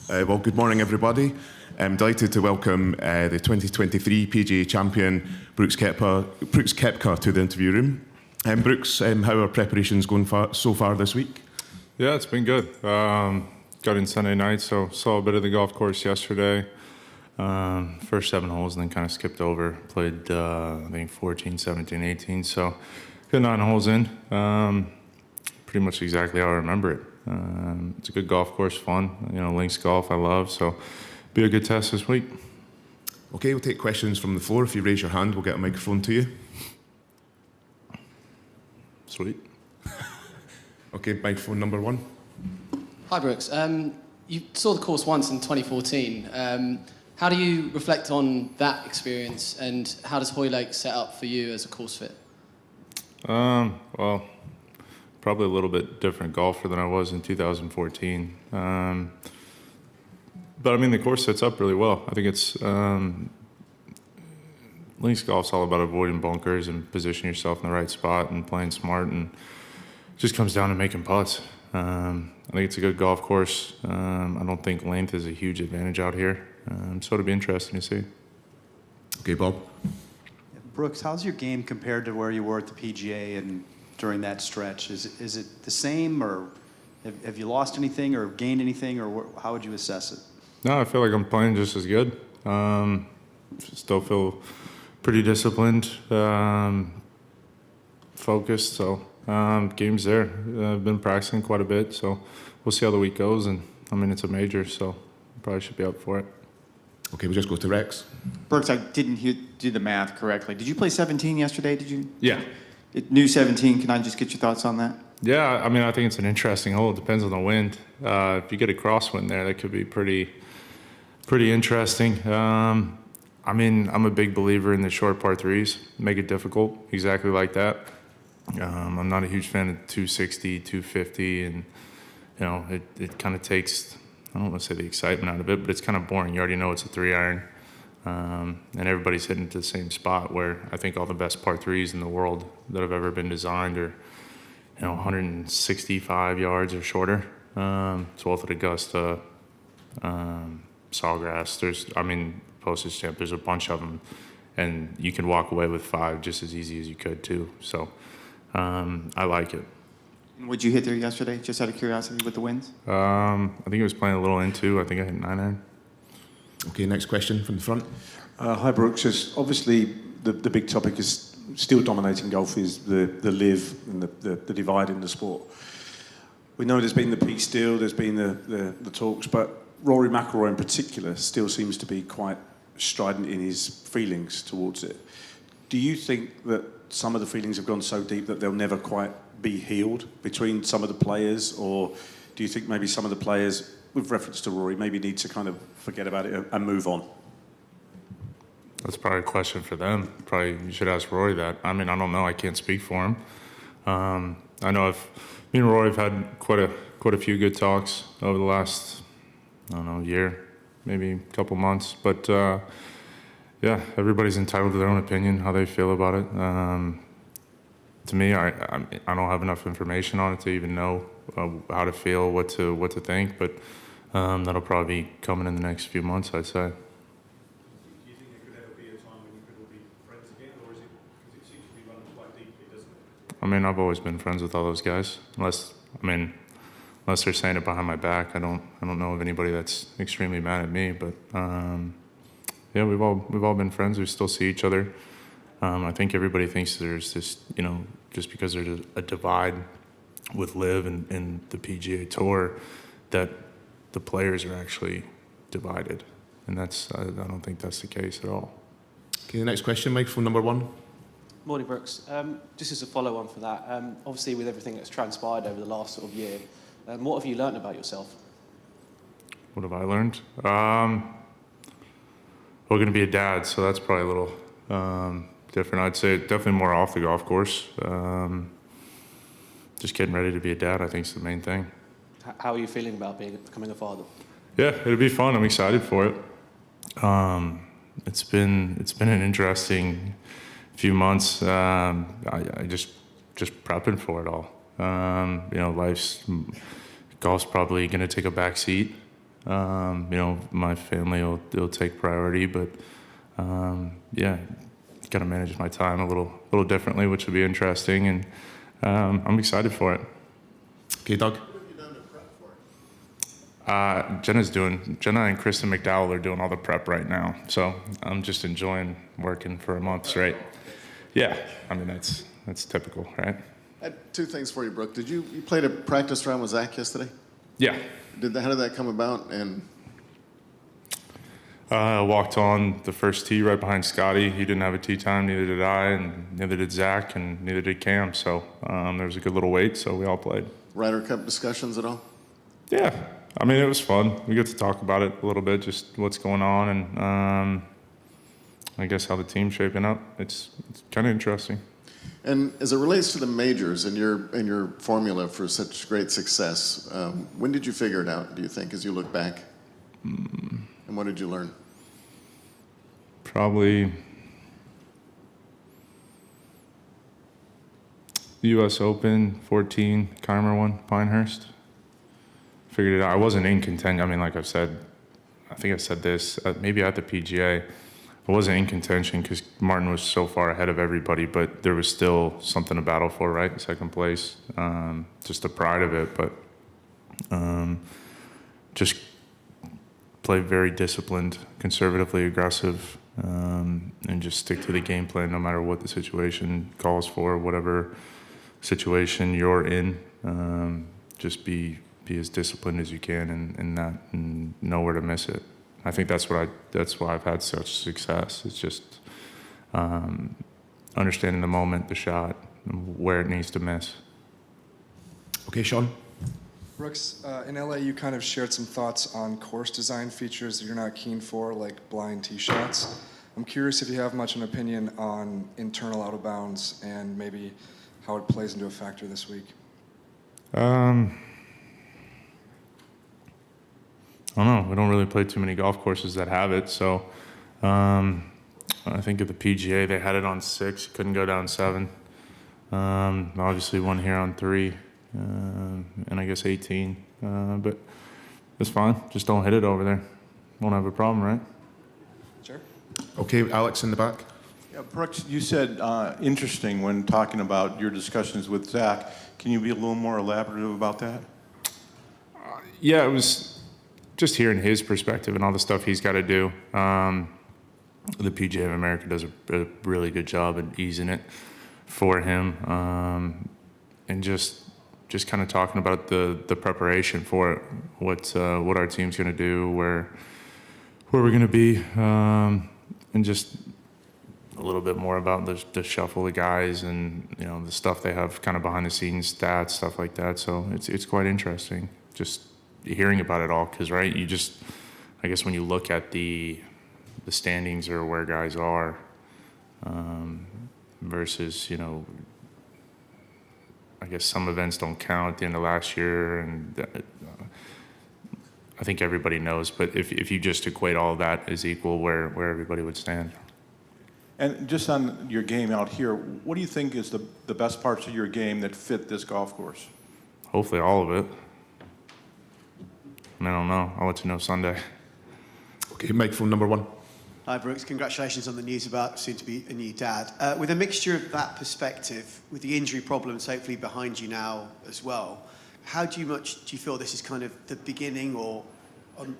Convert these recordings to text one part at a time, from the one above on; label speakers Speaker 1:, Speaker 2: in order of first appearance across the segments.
Speaker 1: Well, good morning, everybody. I'm delighted to welcome the 2023 PGA champion, Brooks Koepka, to the interview room. Brooks, how are preparations going so far this week?
Speaker 2: Yeah, it's been good. Got in Sunday night, so saw a bit of the golf course yesterday. First 7 holes, and then kind of skipped over. Played, I think, 14, 17, 18. So good 9 holes in. Pretty much exactly how I remember it. It's a good golf course, fun. Links golf I love, so be a good test this week.
Speaker 1: Okay, we'll take questions from the floor. If you raise your hand, we'll get a microphone to you.
Speaker 2: Sweet.
Speaker 1: Okay, microphone number 1.
Speaker 3: Hi, Brooks. You saw the course once in 2014. How do you reflect on that experience, and how does Hoylake set up for you as a course fit?
Speaker 2: Well, probably a little bit different golfer than I was in 2014. But I mean, the course sets up really well. I think it's links golf's all about avoiding bunkers and positioning yourself in the right spot and playing smart, and it just comes down to making putts. I think it's a good golf course. I don't think length is a huge advantage out here, so it'll be interesting to see.
Speaker 1: Okay, Bob.
Speaker 4: Brooks, how's your game compared to where you were at the PGA and during that stretch? Is it the same, or have you lost anything or gained anything, or how would you assess it?
Speaker 2: No, I feel like I'm playing just as good. Still feel pretty disciplined, focused, so game's there. I've been practicing quite a bit, so we'll see how the week goes, and I mean, it's a major, so probably should be up for it.
Speaker 1: Okay, we'll just go to Rex.
Speaker 5: Brooks, I didn't do the math correctly. Did you play 17 yesterday, did you?
Speaker 2: Yeah.
Speaker 5: New 17, can I just get your thoughts on that?
Speaker 2: Yeah, I mean, I think it's an interesting hole. It depends on the wind. If you get a crosswind there, that could be pretty interesting. I mean, I'm a big believer in the short par threes. Make it difficult, exactly like that. I'm not a huge fan of 260, 250, and it kind of takes, I don't want to say the excitement out of it, but it's kind of boring. You already know it's a 3-iron, and everybody's hitting to the same spot, where I think all the best par threes in the world that have ever been designed are 165 yards or shorter. 12th at Augusta, Sawgrass. Postage Stamp. There's a bunch of them, and you can walk away with 5 just as easy as you could too. So I like it.
Speaker 5: Would you hit there yesterday, just out of curiosity, with the winds?
Speaker 2: I think it was playing a little into. I think I hit 9-iron.
Speaker 1: Okay, next question from the front.
Speaker 6: Hi, Brooks. Obviously, the big topic is still dominating golf is the live and the divide in the sport. We know there's been the peace deal, there's been the talks, but Rory McIlroy in particular still seems to be quite strident in his feelings towards it. Do you think that some of the feelings have gone so deep that they'll never quite be healed between some of the players, or do you think maybe some of the players, with reference to Rory, maybe need to kind of forget about it and move on?
Speaker 2: That's probably a question for them. Probably you should ask Rory that. I mean, I don't know. I can't speak for him. I know me and Rory have had quite a few good talks over the last, year, maybe a couple months. But yeah, everybody's entitled to their own opinion, how they feel about it. To me, I don't have enough information on it to even know how to feel, what to think. But that'll probably be coming in the next few months, I'd say. I mean, I've always been friends with all those guys, unless they're saying it behind my back. I don't know of anybody that's extremely mad at me. But yeah, we've all been friends. We still see each other. I think everybody thinks there's this, just because there's a divide with LIV and the PGA Tour, that the players are actually divided, and I don't think that's the case at all.
Speaker 1: Okay, the next question, microphone number 1.
Speaker 7: Morning, Brooks. Just as a follow-on for that, obviously with everything that's transpired over the last sort of year, what have you learned about yourself?
Speaker 2: What have I learned? We're going to be a dad, so that's probably a little different. I'd say definitely more off the golf course. Just getting ready to be a dad, I think, is the main thing.
Speaker 7: How are you feeling about becoming a father?
Speaker 2: Yeah, it'll be fun. I'm excited for it. It's been an interesting few months. I just prepping for it all. Golf's probably going to take a back seat. My family will take priority, but yeah, got to manage my time a little differently, which will be interesting, and I'm excited for it.
Speaker 1: Okay, Doug.
Speaker 2: Jenna and Kristen McDowell are doing all the prep right now, so I'm just enjoying working for a month straight. Yeah, I mean that's typical, right?
Speaker 8: I had two things for you, Brooke. You played a practice round with Zach yesterday?
Speaker 2: Yeah.
Speaker 8: How did that come about? And
Speaker 2: I walked on the first tee right behind Scotty. He didn't have a tee time, neither did I, and neither did Zach, and neither did Cam. So there was a good little wait, so we all played.
Speaker 8: Ryder Cup discussions at all?
Speaker 2: Yeah, I mean, it was fun. We get to talk about it a little bit, just what's going on, and I guess how the team's shaping up. It's kind of interesting.
Speaker 8: And as it relates to the majors and your formula for such great success, when did you figure it out, do you think, as you look back? And what did you learn?
Speaker 2: Probably the U.S. Open, 14, Keimer won, Pinehurst. Figured it out. I wasn't in contention. I mean, like I've said, I think I've said this, maybe at the PGA. I wasn't in contention because Martin was so far ahead of everybody, but there was still something to battle for, right? Second place, just the pride of it. But just play very disciplined, conservatively aggressive, and just stick to the game plan no matter what the situation calls for, whatever situation you're in. Just be as disciplined as you can and know where to miss it. I think that's why I've had such success. It's just understanding the moment, the shot, and where it needs to miss.
Speaker 1: Okay, Sean.
Speaker 9: Brooks, in LA, you kind of shared some thoughts on course design features that you're not keen for, like blind tee shots. I'm curious if you have much an opinion on internal out of bounds and maybe how it plays into a factor this week.
Speaker 2: I don't know. We don't really play too many golf courses that have it. So I think at the PGA, they had it on 6. Couldn't go down 7. Obviously one here on 3. And I guess 18. But it's fine. Just don't hit it over there. Won't have a problem, right?
Speaker 9: Sure.
Speaker 1: Okay, Alex in the back.
Speaker 6: Yeah, Brooks, you said interesting when talking about your discussions with Zach. Can you be a little more elaborative about that?
Speaker 2: Yeah, it was just hearing his perspective and all the stuff he's got to do. The PGA of America does a really good job at easing it for him, and just kind of talking about the preparation for it, what our team's going to do, where we're going to be, and just a little bit more about the shuffle of guys and the stuff they have kind of behind the scenes stats, stuff like that. So it's quite interesting just hearing about it all, because right, I guess when you look at the standings or where guys are versus I guess some events don't count at the end of last year, and I think everybody knows, but if you just equate all of that as equal, where everybody would stand.
Speaker 6: And just on your game out here, what do you think is the best parts of your game that fit this golf course?
Speaker 2: Hopefully all of it. I don't know. I'll let you know Sunday.
Speaker 1: Okay, microphone number 1.
Speaker 10: Hi, Brooks. Congratulations on the news about soon to be a new dad. With a mixture of that perspective, with the injury problems hopefully behind you now as well, how do you feel this is kind of the beginning, or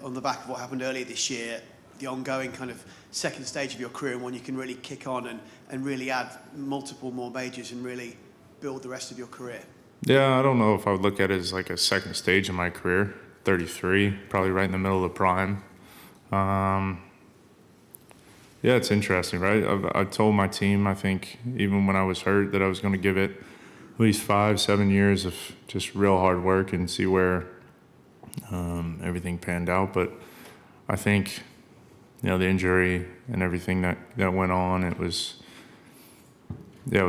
Speaker 10: on the back of what happened earlier this year, the ongoing kind of second stage of your career, and when you can really kick on and really add multiple more majors and really build the rest of your career?
Speaker 2: Yeah, I don't know if I would look at it as like a second stage in my career. 33, probably right in the middle of the prime. Yeah, it's interesting, right? I told my team, I think, even when I was hurt, that I was going to give it at least 5-7 years of just real hard work and see where everything panned out. But I think, the injury and everything that went on, it was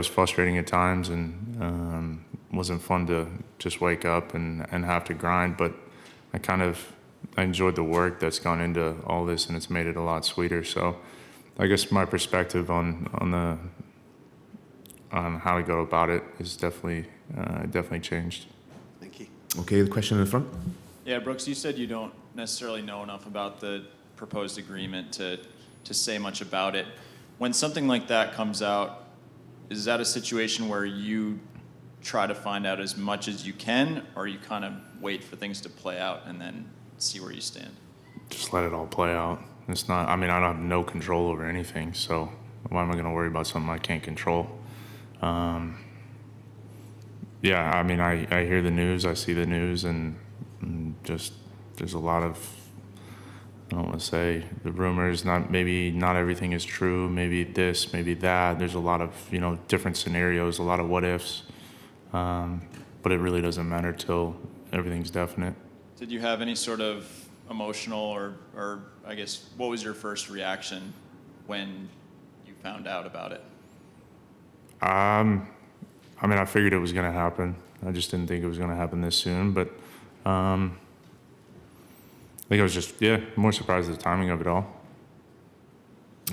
Speaker 2: frustrating at times, and wasn't fun to just wake up and have to grind. But I enjoyed the work that's gone into all this, and it's made it a lot sweeter. So I guess my perspective on how to go about it is definitely changed.
Speaker 10: Thank you.
Speaker 1: Okay, the question in the front.
Speaker 5: Yeah, Brooks, you said you don't
Speaker 11: necessarily know enough about the proposed agreement to say much about it. When something like that comes out, is that a situation where you try to find out as much as you can, or you kind of wait for things to play out and then see where you stand?
Speaker 2: Just let it all play out. It's not, I mean, I don't have no control over anything, so why am I going to worry about something I can't control? Yeah, I mean, I hear the news, I see the news, and just there's a lot of, I don't want to say the rumors, maybe not everything is true, maybe this, maybe that. There's a lot of, different scenarios, a lot of what ifs, but it really doesn't matter till everything's definite.
Speaker 11: Did you have any sort of emotional or I guess, what was your first reaction when you found out about it?
Speaker 2: I mean, I figured it was going to happen. I just didn't think it was going to happen this soon, but I think I was just, more surprised at the timing of it all.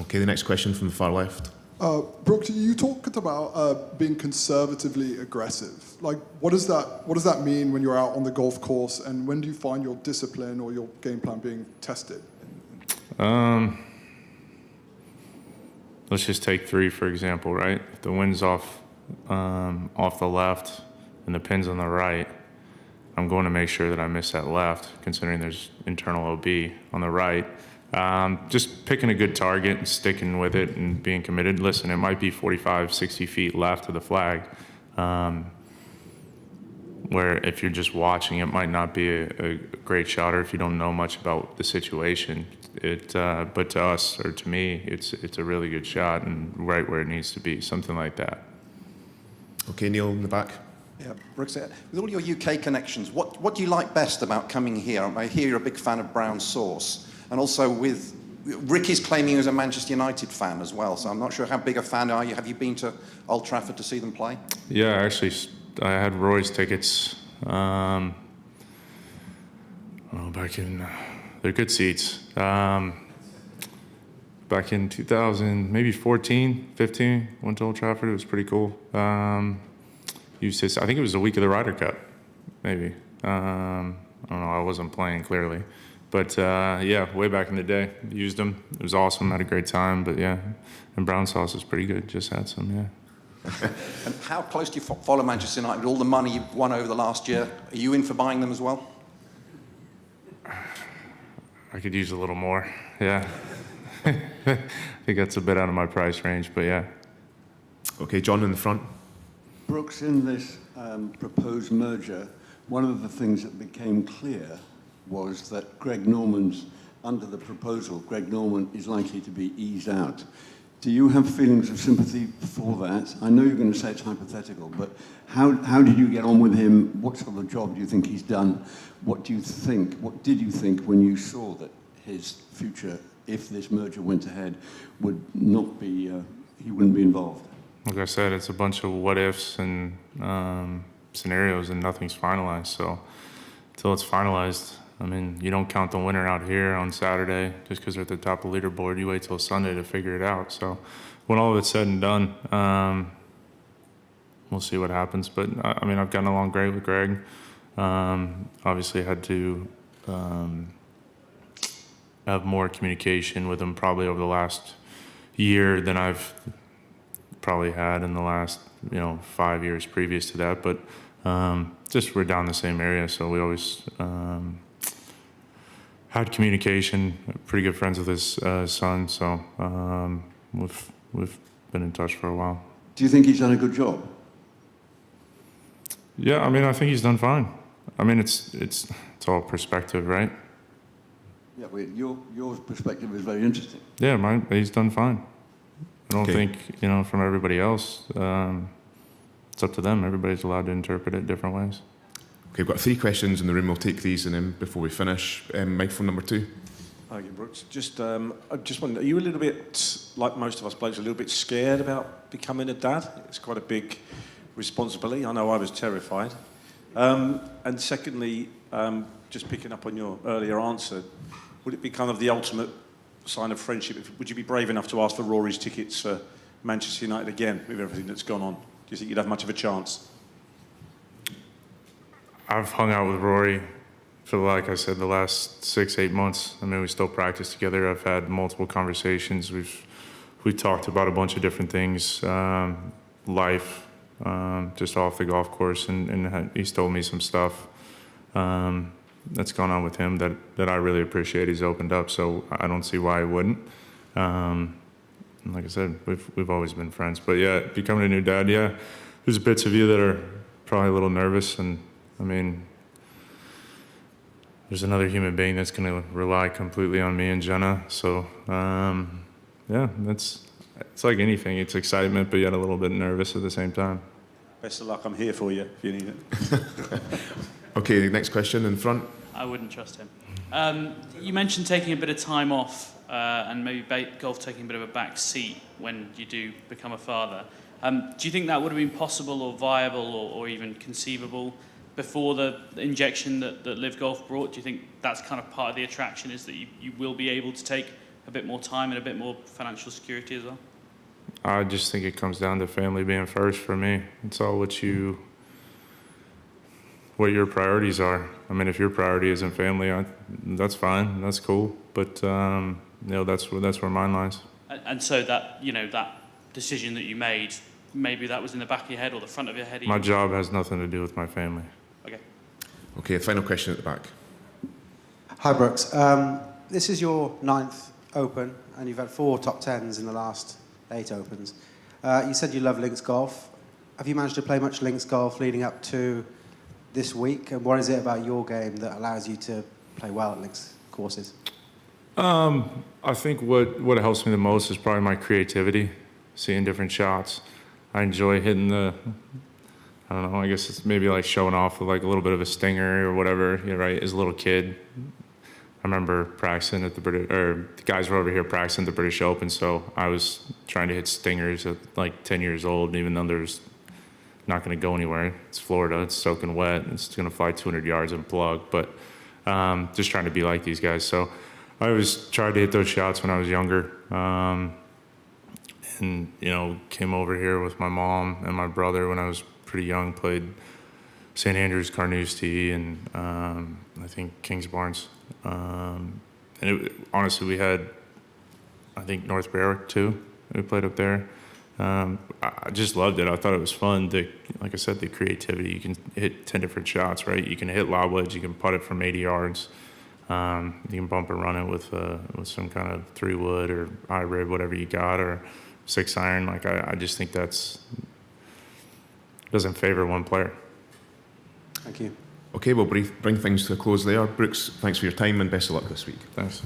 Speaker 1: Okay, the next question from the far left.
Speaker 12: Brooks, you talked about being conservatively aggressive. Like, what does that mean when you're out on the golf course, and when do you find your discipline or your game plan being tested?
Speaker 2: Let's just take 3, for example, right? If the wind's off the left and the pin's on the right, I'm going to make sure that I miss that left, considering there's internal OB on the right. Just picking a good target and sticking with it and being committed. Listen, it might be 45, 60 feet left of the flag, where if you're just watching, it might not be a great shot, or if you don't know much about the situation. But to us, or to me, it's a really good shot and right where it needs to be, something like that.
Speaker 1: Okay, Neil in the back.
Speaker 13: Yeah, Brooks, with all your UK connections, what do you like best about coming here? I hear you're a big fan of brown sauce. And also with, Ricky's claiming he was a Manchester United fan as well, so I'm not sure how big a fan are you. Have you been to Old Trafford to see them play?
Speaker 2: Yeah, actually, I had Roy's tickets. Back in, they're good seats. Back in 2000, maybe 14, 15, went to Old Trafford. It was pretty cool. Used to, I think it was the week of the Ryder Cup, maybe. I don't know, I wasn't playing clearly. But yeah, way back in the day, used them. It was awesome, had a great time, but yeah. And brown sauce is pretty good, just had some, yeah.
Speaker 13: And how close do you follow Manchester United? All the money you've won over the last year, are you in for buying them as well?
Speaker 2: I could use a little more, yeah. I think that's a bit out of my price range, but yeah.
Speaker 1: Okay, John in the front.
Speaker 14: Brooks, in this proposed merger, one of the things that became clear was that Greg Norman's, under the proposal, Greg Norman is likely to be eased out. Do you have feelings of sympathy for that? I know you're going to say it's hypothetical, but how did you get on with him? What sort of job do you think he's done? What did you think when you saw that his future, if this merger went ahead, would not be, he wouldn't be involved?
Speaker 2: Like I said, it's a bunch of what ifs and scenarios, and nothing's finalized. So until it's finalized, I mean, you don't count the winner out here on Saturday just because they're at the top of the leaderboard. You wait till Sunday to figure it out. So when all of it's said and done, we'll see what happens. But I mean, I've gotten along great with Greg. Obviously had to have more communication with him probably over the last year than I've probably had in the last 5 years previous to that. But just we're down the same area, so we always had communication. Pretty good friends with his son, so we've been in touch for a while.
Speaker 14: Do you think he's done a good job?
Speaker 2: Yeah, I mean, I think he's done fine. I mean, it's all perspective, right?
Speaker 14: Yeah, well, your perspective is very interesting.
Speaker 2: Yeah, he's done fine. I don't think, from everybody else, it's up to them. Everybody's allowed to interpret it different ways.
Speaker 1: Okay, we've got 3 questions in the room. We'll take these and then before we finish. Microphone number 2.
Speaker 6: Hi, Brooks. I just wondered, are you a little bit, like most of us blokes, a little bit scared about becoming a dad? It's quite a big responsibility. I know I was terrified. And secondly, just picking up on your earlier answer, would it be kind of the ultimate sign of friendship? Would you be brave enough to ask for Rory's tickets for Manchester United again with everything that's gone on? Do you think you'd have much of a chance?
Speaker 2: I've hung out with Rory for, like I said, the last 6-8 months. I mean, we still practice together. I've had multiple conversations. We've talked about a bunch of different things, life, just off the golf course, and he's told me some stuff that's gone on with him that I really appreciate. He's opened up, so I don't see why he wouldn't. And like I said, we've always been friends. But yeah, becoming a new dad, yeah, there's bits of you that are probably a little nervous, and I mean, there's another human being that's going to rely completely on me and Jenna. So yeah, it's like anything. It's excitement, but yet a little bit nervous at the same time.
Speaker 6: Best of luck. I'm here for you if you need it.
Speaker 1: Okay, next question in front.
Speaker 15: I wouldn't trust him. You mentioned taking a bit of time off and maybe golf taking a bit of a back seat when you do become a father. Do you think that would have been possible or viable or even conceivable before the injection that Live Golf brought? Do you think that's kind of part of the attraction, is that you will be able to take a bit more time and a bit more financial security as well?
Speaker 2: I just think it comes down to family being first for me. It's all what your priorities are. I mean, if your priority isn't family, that's fine, that's cool. But that's where mine lies.
Speaker 15: And so that that decision that you made, maybe that was in the back of your head or the front of your head.
Speaker 2: My job has nothing to do with my family.
Speaker 15: Okay.
Speaker 1: Okay, final question at the back.
Speaker 16: Hi, Brooks. This is your 9th Open, and you've had 4 top 10s in the last 8 Opens. You said you love links golf. Have you managed to play much links golf leading up to this week? And what is it about your game that allows you to play well at links courses?
Speaker 2: I think what helps me the most is probably my creativity, seeing different shots. I enjoy hitting I don't know, I guess it's maybe like showing off with like a little bit of a stinger or whatever, right? As a little kid, I remember practicing at the guys were over here practicing at the British Open, so I was trying to hit stingers at like 10 years old, even though there's not going to go anywhere. It's Florida, it's soaking wet, it's going to fly 200 yards and plug, but just trying to be like these guys. So I always tried to hit those shots when I was younger, and came over here with my mom and my brother when I was pretty young, played St. Andrews, Carnoustie, and I think Kings Barnes. Honestly, we had, I think, North Berwick too. We played up there. I just loved it. I thought it was fun. Like I said, the creativity. You can hit 10 different shots, right? You can hit lob wedge. You can putt it from 80 yards. You can bump and run it with some kind of 3-wood or I-rib, whatever you got, or 6-iron. Like I just think doesn't favor one player.
Speaker 16: Thank you.
Speaker 1: Okay, we'll bring things to a close there. Brooks, thanks for your time and best of luck this week.
Speaker 2: Thanks.